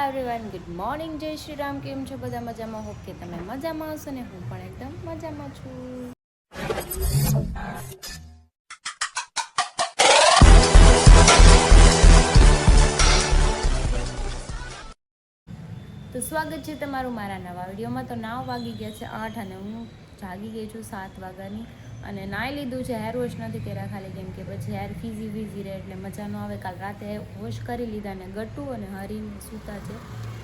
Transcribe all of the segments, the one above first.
Everyone, good morning, જય શ્રી રામ. કેમ છો બધા? મજામાં? હોપ કે તમે મજામાં હશો ને હું પણ એકદમ મજામાં છું. તો સ્વાગત છે તમારું મારા નવા વિડીયોમાં. તો 9 વાગી ગયા છે 8 અને હું જાગી ગઈ છું 7 વાગ્યાની અને નાહી લીધું છે. હેર વોશ નથી કર્યા ખાલી, કેમ કે પછી હેર ફીઝી રહે એટલે મજા ન આવે. કાલ રાતે વોશ કરી લીધા અને ગટુ અને હરીને સૂતા છે.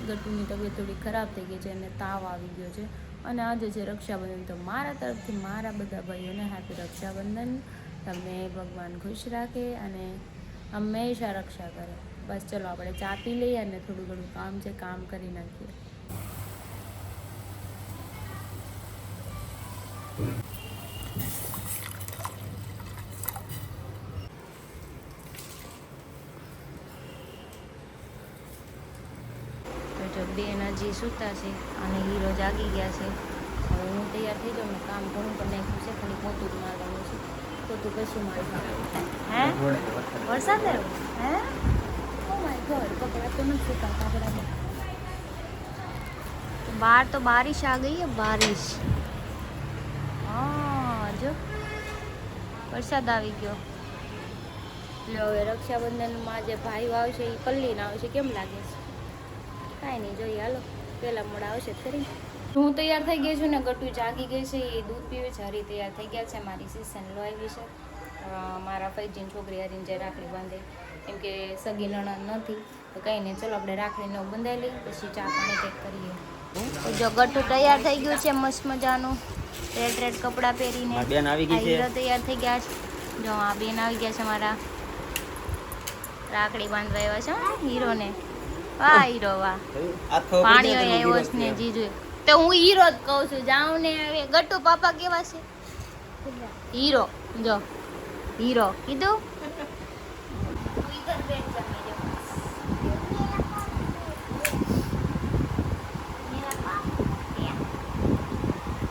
ગટુની તબિયત થોડી ખરાબ થઈ ગઈ છે અને તાવ આવી ગયો છે. અને આજે છે રક્ષાબંધન, તો મારા તરફથી મારા બધા ભાઈઓને હેપી રક્ષાબંધન. તમને ભગવાન ખુશ રાખે અને હંમેશા રક્ષા કરે. બસ ચલો આપણે ચા પી લઈએ અને થોડું ઘણું કામ છે કામ કરી નાખીએ. તો જો બેન હજી સૂતા છે અને હીરો જાગી ગયા છે. હવે હું તૈયાર થઈ જાઉં ને કામ ઘણું પણ નાખ્યું છે, ખાલી પોતું જ મારવાનું છે. પોતું કશું મારવાનું હે વરસાદ આવ્યો હે ઓ માય ગોડ. કપડાં તો નથી સુકાતા આપણા. बाहर तो बारिश आ गई है, बारिश. हाँ जो वरसाद આવી ગયો. એટલે હવે રક્ષાબંધનમાં જે ભાઈઓ આવશે એ પલ્લીને આવશે. કેમ લાગે છે? કાંઈ નહીં, જોઈએ હાલો પહેલાં મોડા આવશે ખરી. હું તૈયાર થઈ ગઈ છું ને ગટુ જાગી ગઈ છે, એ દૂધ પીવે છે. હરી તૈયાર થઈ ગયા છે. મારી સિસ્ટન લો આવી છે. મારા ફૈજીની છોકરી હરીને જે રાખડી બાંધે, કેમ કે સગી નણંદ નથી તો કંઈ નહીં. ચલો આપણે રાખડીને બંધાઈ લઈએ, પછી ચા પાણી પેક કરીએ. જો ગટુ તૈયાર થઈ ગયું છે મસ્ત મજાનું, રેડ કપડાં પહેરીને. બેન આવી ગઈ છે, હીરો તૈયાર થઈ ગયા છે. જો આ બેન આવી ગયા છે મારા, રાખડી બાંધવા આવ્યા છે હીરોને. વાહ હીરો વાહ. પાણી આવ્યો છે ને જીજુ. તો હું હીરો જ કહું છું. જાઉં ને હવે ગટુ પાપા કેવા છે? હીરો. જો હીરો કીધું.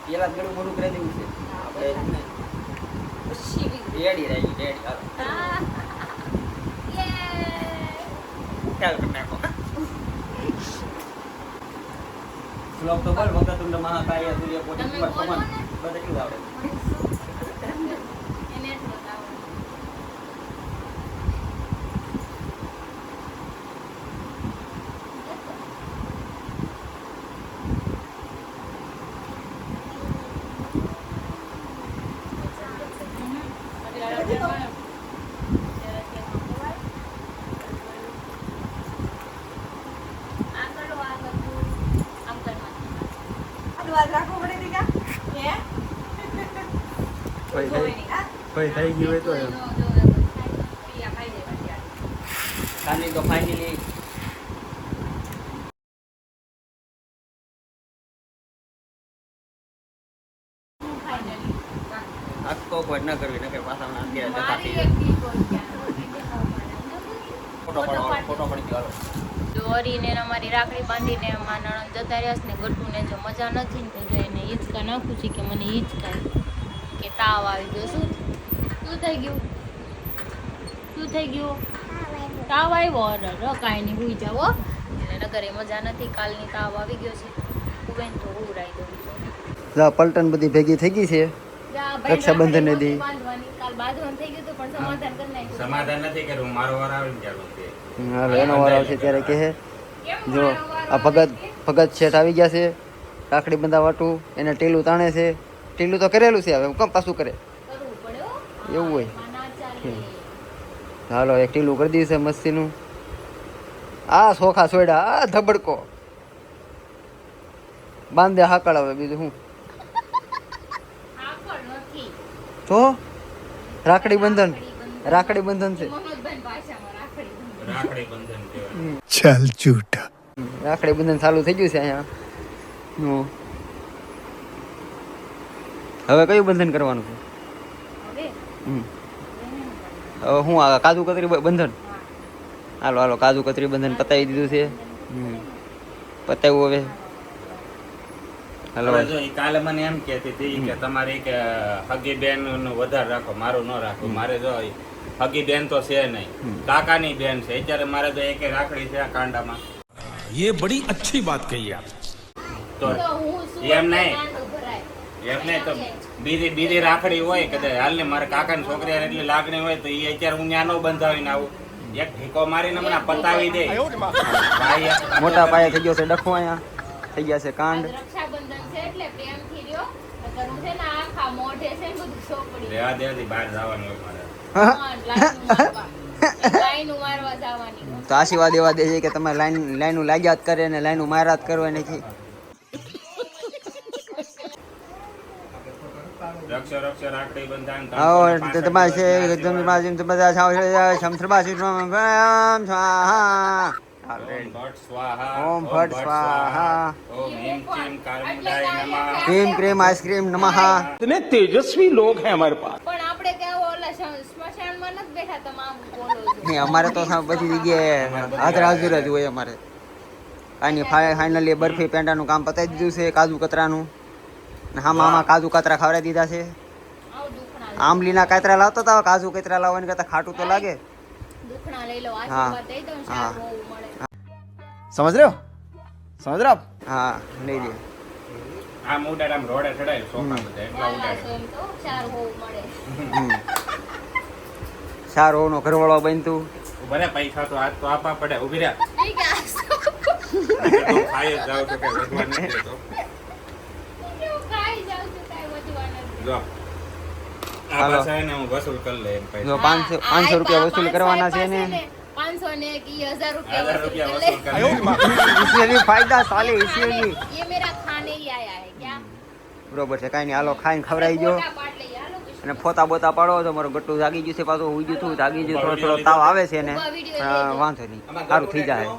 પેલા ઘણું મોડું કરી દેવું છે આપણે. રેડી રહી રેડી ચાલ કરી નાખો. શ્લોક તો બોલ. વક્રતુંડ મહાકાય સૂર્ય કોટિ સમપ્રભ. બધું કેટલું આવડે? કોઈ થઈ ગયું હોય તો એમ ખાલી તો ફાઇનલી આખો કોઈ ન કરવી નકે પાછા અત્યારે જતા થઈ જાય. ફોટો પડી ગયો. દોરીને અમારી રાખડી બાંધીને માં નણંદ જતા રહ્યા છે ને. ગટુને જો મજા નથી ને તો જો એને હિંચકા નાખું છે કે મને હિંચકાય કે તાવ આવી ગયો. શું થઈ ગયું? શું થઈ ગયું? તાવ આવ્યો? અરે કાંઈ નહીં, ભૂઈ જાઓ. એટલે નગરે મજા નથી, કાલની તાવ આવી ગયો છે. ઉભેન તો ઉરાઈ દઉં છું. પલટન બધી ભેગી થઈ ગઈ છે રક્ષાબંધન ને દી. કાલ બાંધવાનું થઈ ગયું પણ સમાધાન કરી નાખ્યું. સમાધાન નથી કર્યું. મારો વાર આવે ને ચાલો હાલો એનો વાર આવશે ત્યારે કહે. જો આ ભગત શેઠ આવી ગયા છે રાખડી બંધાવાટું. એને ટીલું તાણે છે. ટીલું તો કરેલું છે, હવે કેમ પાછું કરે કરવું પડે હો. એવું હોય. ના ચાલે. હાલો એક ટીલું કરી દીધું છે મસ્તીનું. આ સોખા સોયડા આ ધબડકો બાંધે હાકળ. હવે બીજું શું આકળ નથી. તો રાખડી બંધન છે. મનોજભાઈ ભાષામાં રાખડી બંધન. રાખડી બંધન કહેવાય. ચાલ ઝૂઠા. રાખડી બંધન ચાલુ થઈ ગયું છે અહીંયા. હવે કયું બંધન કરવાનું છે? હવે હવે હું આ કાજુ કતરી બંધન. હાલો કાજુ કતરી બંધન પતાવી દીધું છે. પતાવ્યું હવે. હવે જો ઈ કાલે મને એમ કહેતી હતી કે તમારી કે હગી બેન નું વધારે રાખો, મારું ન રાખો. મારે જો હગી બેન તો છે નહીં, કાકાની બેન છે. અત્યારે મારે તો એક રાખડી છે કાંડામાં. ये बड़ी अच्छी बात कही आप તો તો હું શું એમ નહીં. ગાંડો ભરાય. એમને તો બીજી રાખડી હોય કદાચ હાલ ને મારા કાકાની છોકરી હારે એટલી લાગણી હોય તો એ અત્યારે હું ત્યાં નો બંધાવીને આવું એક ઠીકો મારીને મને પતાવી દે ભાઈ મોટા પાયે થઈ ગયો છે ડખો અહીંયા થઈ ગયા છે કાંડ આજ રક્ષાબંધન છે એટલે પ્રેમથી રહ્યો. નકર હું છે ને આખા મોઢે છે ને બધું સોપડી. રેવા દેવાથી બહાર જવાનું હોય મારે લાઈનું મારવા જવાની હોય. તો આશીર્વાદ એવા દે છે કે તમે લાઈનું લાગ્યા જ કરે ને લાઈનું માર્યા જ કરવા નથી રક્ષા રાખડી બંધાન તો તમારે છે તમે બધા સમસરબાસી સ્વાહા ઓમ ભટ્ટ સ્વાહા ઓમ ભટ્ટ સ્વાહા ઓમ હિમ ક્રીમ કારમુડાય નમઃ ક્રીમ ક્રીમ આઈસ્ક્રીમ નમઃ इतने तेजस्वी लोग हैं हमारे पास પણ આપણે કેવો ઓલા સ્મશાનમાં નથી બેઠા તમે આમ બોલો છો. નહીં અમારે તો બધી જગ્યાએ હાજર હાજર જ હોય અમારે આની ફાઇનલી બરફી પેંડાનું કામ પતાવી દીધું છે કાજુ કતરાનું ને આમાં કાજુ કતરા ખવડાવી દીધા છે આવ દુખણા આંબલીના કાતરા લાવતા હતા કાજુ કતરા લાવવાની કરતા ખાટું તો લાગે દુખણા લઈ લો આશીર્વાદ દઈ દો ને હા. સારું હોવું મળે. સમજ રહ્યો હા લઈ લે આ ઉડાડ આમ રોડે ચડાય સોફા બધા એટલા વાલા ઉડાડે છો એમ તો સારું હોવું મળે. સારો નો ઘરવાળો બનતું ઉભા રે પૈસા તો આજ તો આપવા પડે ઉભી રહ્યા ઈ કે આ શું? તું ખાઈ જ જાવ તો કે વધવા નથી દેતો કેવું ખાઈ જાવ છો કાંઈ વધવા નથી. જો આ હાલો. પાછા એને હું વસૂલ કરી લે એમ જો પૈસા 500 રૂપિયા વસૂલ કરવાના છે ને 500 ને એક ઈ 1000 1000 રૂપિયા રૂપિયા વસૂલ વસૂલ कर કરી લે इसलिए फायदा साले इसलिए ये मेरा खाने ही आया है क्या બરોબર છે કાંઈ નહીં હાલો ખાઈને ખવડાવી ગયો ફોટા પાડ લઈએ હાલો કૃષ્ણ. અને ફોતા બોતા પાડો તો મારું ગટ્ટું જાગી ગયું છે પાછું હુઈ ગયું હતું જાગી ગયું થોડો તાવ આવે છે ને વાંધો નહીં સારું થઈ જાય હા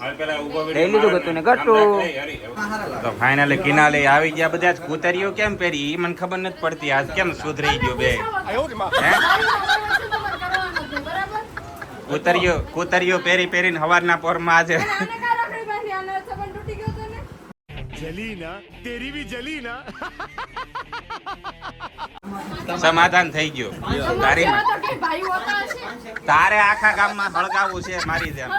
હાલ પેલા ઊભો લઈ લીધું ગતું ને ગટ્ટું તો ફાઇનલી કિનાલે આવી ગયા બધા જ કૂતરીઓ કેમ પહેરી ઈ મને ખબર નથી પડતી આજ કેમ સુધરી ગયો બે હે કૂતરીઓ પહેરીને હવારના પોરમાં આજે जली ना तेरी भी जली ना સમાધાન થઈ ગયું તારે આખા ગામમાં હળગાવવું છે મારી જેમ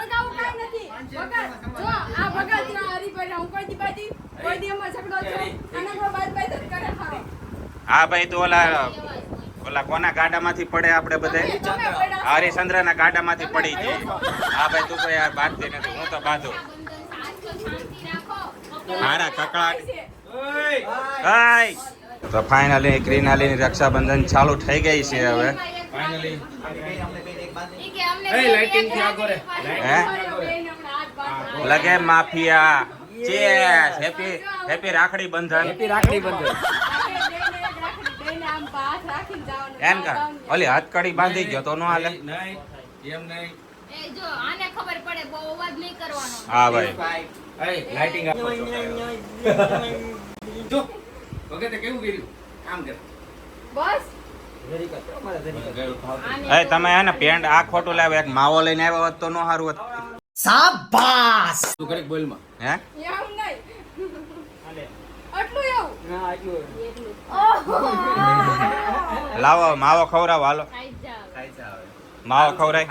હા ભાઈ તો ઓલા કોના ગાડામાંથી પડે આપણે બધા હરિશ્ચંદ્રના ગાડામાંથી પડી ગઈ હા ભાઈ તું કોઈ યાર બાંધતી નથી હું તો બાંધું હારા કકડાટ તો ફાઇનલી ક્રિનાલીની રક્ષાબંધન ચાલુ થઈ ગઈ છે હવે ફાઇનલી હે લગે માફિયા ચેસ હેપી રાખડી બંધન એમ કા ઓલી હથકડી બાંધી ગયો તો નો હાલે એ જો આને ખબર પડે બહુ અવાજ નહીં કરવાનો. હા ભાઈ બસ એ તમે હે ને પેન્ટ આ ખોટું લાવે એક માવો લઈને આવ્યો હોત તો નો સારું હોત હે લાવો માવો ખવડાવો હાલો ખાઈ જ જાવ. માવો ખવડાય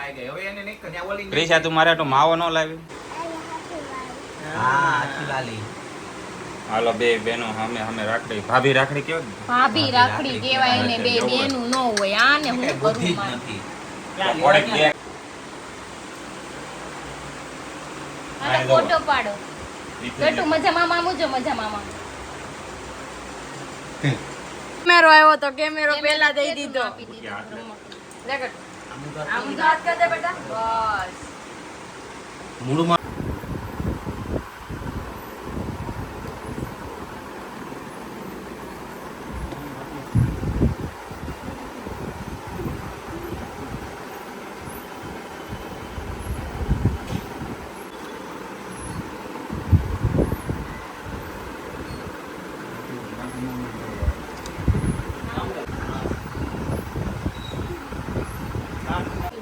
ક્રિશા તું મારે તો માવો ન લાવી હાલો બે બેનો અમે રાખડી ભાભી રાખડી કેવું ભાભી રાખડી કહેવાય ને બે બેનું ન હોય આને હું કરું મારે. આને ફોટો પાડો ગટુ મજા મામા મુજો મજા મામા કેમેરો આવ્યો તો કેમેરો પહેલા દઈ દીધો આપી દીધો. આમ તો હાથ કર દે બેટા બસ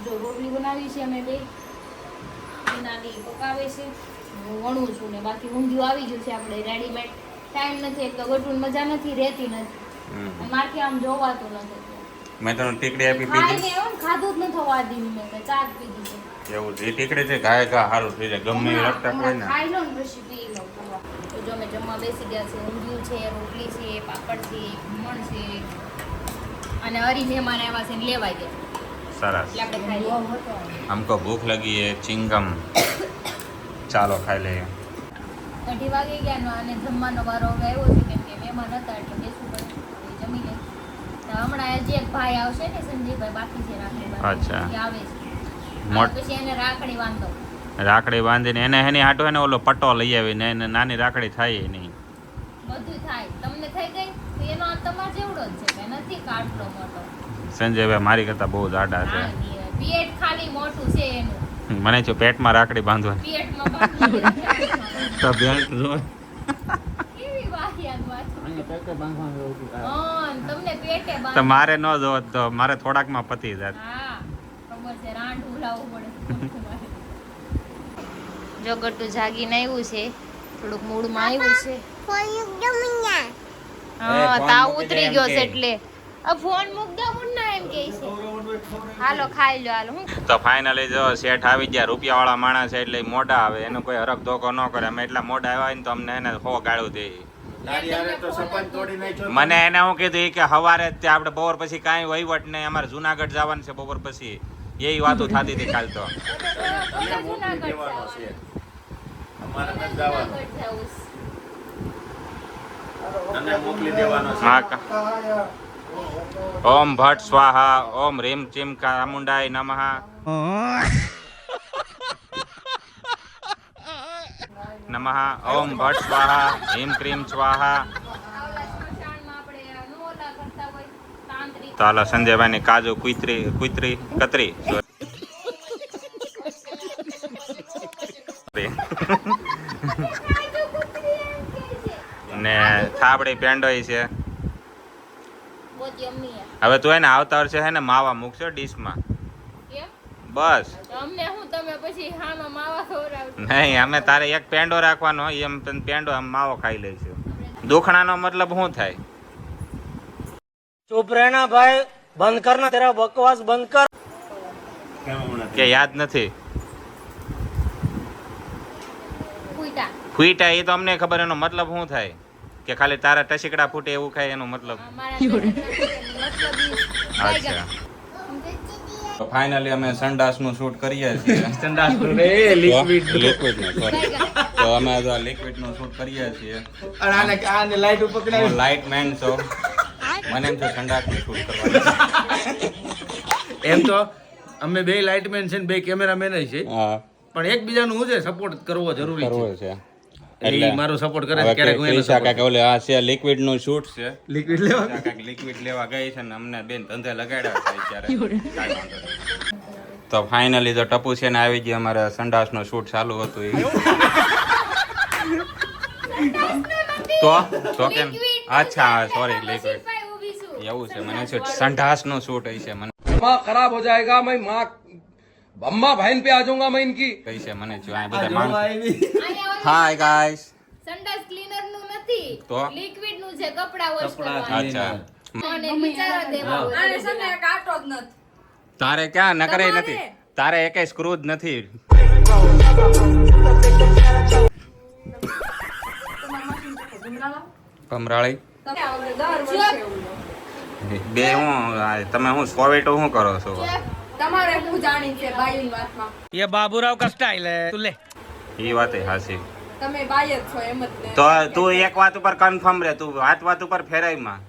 જો રોટલી બનાવી છે અમે બે નાની પકાવે છે હું વણું છું ને બાકી ઊંધિયું આવી ગયું છે આપણે રેડીમેડ ટાઈમ નથી એક તો ગટુન મજા નથી રહેતી નથી અને મારથી આમ જોવાતું નથી મેં તને ટીકડી આપી ખાઈ પીધી ને એમ ખાધું જ ન થવા દીધું મેં ચા જ પીધી છે એવું જે ટીકડે છે ઘાય ઘા સારું થઈ જાય ગમે એ રખતા હોય ને ખાઈ લો ને પછી પી લો તો જો અમે જમવા બેસી ગયા છે ઊંધિયું છે રોટલી છે પાપડ છે ખમણ છે અને હરી મહેમાન આવ્યા છે ને લેવા ગયા સરસ એટલે આપણે ખાઈ લઈએ हमको भूख लगी है चिंगम ચાલો ખાઈ લઈએ 2:30 વાગી ગયા અને જમવાનો વારો હવે આવ્યો છે કેમ કે મહેમાન હતા એટલે બેસવું પડે હવે જમી લે તો હમણાં હજી એક ભાઈ આવશે ને સંજયભાઈ બાકી છે રાખડી અચ્છા. બાંધવાની. એ આવે છે મોટ- પછી એને રાખડી બાંધો રાખડી બાંધીને એને એની હાટો એને ઓલો પટ્ટો લઈ આવીને એને નાની રાખડી થાય નહીં બધું થાય તમને થઈ ગઈ તો એનો આ તમાર જેવડો જ છે કે નથી કાટલો મોટો સંજયભાઈ મારી કરતા બહુ જાડા છે પેટ ખાલી મોટું છે એનું મને જો પેટમાં રાખડી બાંધવા પેટમાં બાંધી તો બેલ્ટ જો કેવી વાહિયાત વાત હા તમને પેટે તો બાંધ મારે ન જોત તો મારે થોડાકમાં પતી જાત હા ખબર છે રાંડ ઉલાવવું પડે જો ગટ્ટુ જાગીને આવ્યું છે થોડુંક મૂડમાં આવ્યું છે હા તાવ ઉતરી ગયો છે એટલે આ ફોન મૂક દો મુન્ના એમ કહે છે હાલો ખાઈ લો હાલો હું તો ફાઇનલી જો શેઠ આવી ગયા રૂપિયાવાળા માણસ છે એટલે ઈ મોઢા આવે એનો કોઈ હરક ધોકો ન કરે અમે એટલા મોઢા આવ્યા ને તો અમને એને હો ગાળું દે મને એને હું કીધું ઈ કે હવારે જ તે આપણે બપોર પછી કાંઈ વહીવટ નહીં અમારે જુનાગઢ જવાનું છે બપોર પછી એવી વાતો થતી હતી કાલ તો હા કા ઓમ ભટ્ટ સ્વાહા ઓમ રીમ ચીમ ચામુંડાય નમઃ નમઃ ઓમ ભટ્ટ સ્વાહા હિમ ક્રીમ સ્વાહા તો હાલો સંજયભાઈની કાજુ કતરી ને થાબડી પેંડોય છે હવે તું એને આવતા વર્ષે હે ને માવા મૂકશો ડીશમાં બસ અમને હું તમે પછી હામાં માવા ખવડાવજો નહીં અમે તારે એક પેંડો રાખવાનો હોય એમ તને પેંડો આમ માવો ખાઈ લઈશું દુખણાનો મતલબ શું થાય चुप रहना भाई बंद करना तेरा बकवास बंद कर કે યાદ નથી ફૂટા ફૂટા એ તો અમને ખબર એનો મતલબ શું થાય કે ખાલી તારા ટસીકડા ફૂટે એવું ખાય એનો મતલબ અચ્છા તો ફાઇનલી અમે સંડાસનું શૂટ કરીએ છીએ સંડાસનું રે લિક્વિડ લિક્વિડનું સોરી તો અમે જો લિક્વિડનું શૂટ કરીએ છીએ અને આને લાઈટ ઉપર પકડાવી હું લાઇટ મેન છો મને એમ છે સંડાસનું શૂટ કરવાનું એમ તો અમે બે લાઇટમેન છે ને બે કેમેરામેન છે હા પણ એકબીજાનું શું છે સપોર્ટ કરવો જરૂરી કરવો છે છે એટલે ઈ મારો સપોર્ટ કરે હવે છે ક્યારેક હું એનો ક્રિશા કાકા ઓલે આ છે લિક્વિડનું શૂટ છે લિક્વિડ લેવા કાકા લિક્વિડ લેવા ગઈ છે ને અમને બેન ધંધે લગાડ્યા છે અત્યારે કાંઈ વાંધો નહીં. તો ફાઇનલી તો ટપુ છે ને આવી ગઈ અમારે સંડાસનો શૂટ ચાલુ હતું ઈ. તો કેમ અચ્છા સોરી લિક્વિડ એવું છે મને છે સંડાસનો શૂટ હઈ છે મને दिमाग खराब हो जाएगा मैं माँ अम्मा बहन पे आ जाऊंगा मैं इनकी કઈ છે મને જો આ બધા માણસો હાય ગાઈસ સંડાસ ક્લીનર નું નથી તો? લિક્વિડ નું છે કપડા વોશ કરવાનું અચ્છા અને વિચારો દેવા આને છે ને કાંટો જ નથી તારે ક્યાં નકરે નથી તારે એકે સ્ક્રૂ જ નથી ભમરાળી બે હું તમે હું સોવેટો શું કરો છો તમારે હું જાણી છે બાઈની વાતમાં ये बाबूराव का स्टाइल है तू ले એ વાત હાસી તમે બાઈ જ છો એમ જ ને તો તું એક વાત ઉપર કન્ફર્મ રે તું વાત ઉપર ફેરાઈમાં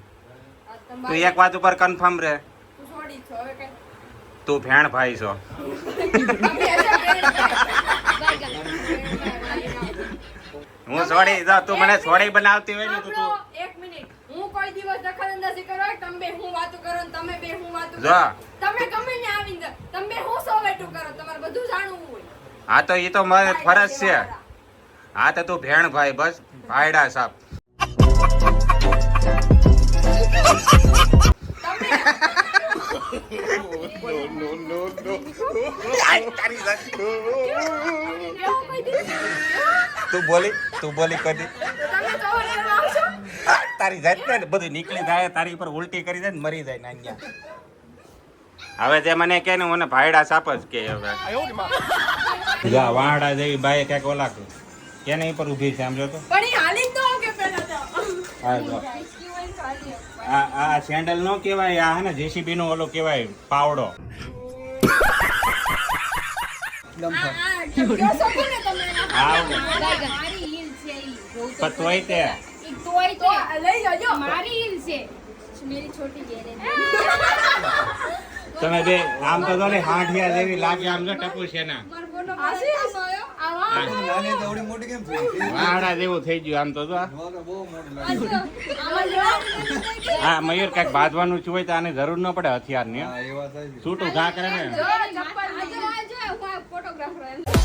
તું એક વાત ઉપર કન્ફર્મ રે તું છોડી છો હવે કઈ તું ભેણ ભાઈ છો હું છોડી જા તું મને છોડી બનાવતી હોય ને તો તું એક મિનિટ હું કોઈ દિવસ દખલઅંદાજી કરવા તમે બે હું વાતો કરો ને તમે બે હું વાતો કરો જા. તમે ગમે ને આવીને તમે બે હું સોવેટું કરો તમારે બધું જાણવું હોય આ તો એ તો મારે ફરજ છે આ તો તું ભેણ ભાઈ બસ ભાયડા સાપ તું બોલી કદી તમે તો લેવા આવશો તારી જાત ને બધું નીકળી જાય તારી ઉપર ઉલટી કરી જાય ને મરી જાય નાન્યા હવે તે મને કે ને મને ભાયડા સાપ જ કે હવે જા વાહડા જેવી બાઈ ક્યાંક ઓલા કે નહીં પર ઊભી છે આમ જો તો પણ ઈ હાલી જ ન કે પેલા તો આ જો. આ સેન્ડલ નો કહેવાય આ હે ને જેસીબી નો ઓલો કહેવાય પાવડો કયો શકો ને તમે આવ મારી હીલ છે ઈ જોઉં તો પણ તોય તે ઈ તોય તો તે લઈ જજો મારી હીલ છે મેરી છોટી ગેરેજ તમે બે આમ તો ને હાંઠિયા જેવી લાગે આમ જો ટપુ છે ને આસી આયો નાની તો આવડી મોટી કેમ થઈ વાહડા જેવું થઈ ગયું આમ તો જો આ. બહુ મોટી લાગે આમાં જો હા મયુર કઈક બાંધવાનું છું હોય તો આની જરૂર ન પડે હથિયાર ની હા એ વાત સાચી છૂટું ઘા કરે ને જો ચપ્પલ જો હું ફોટોગ્રાફર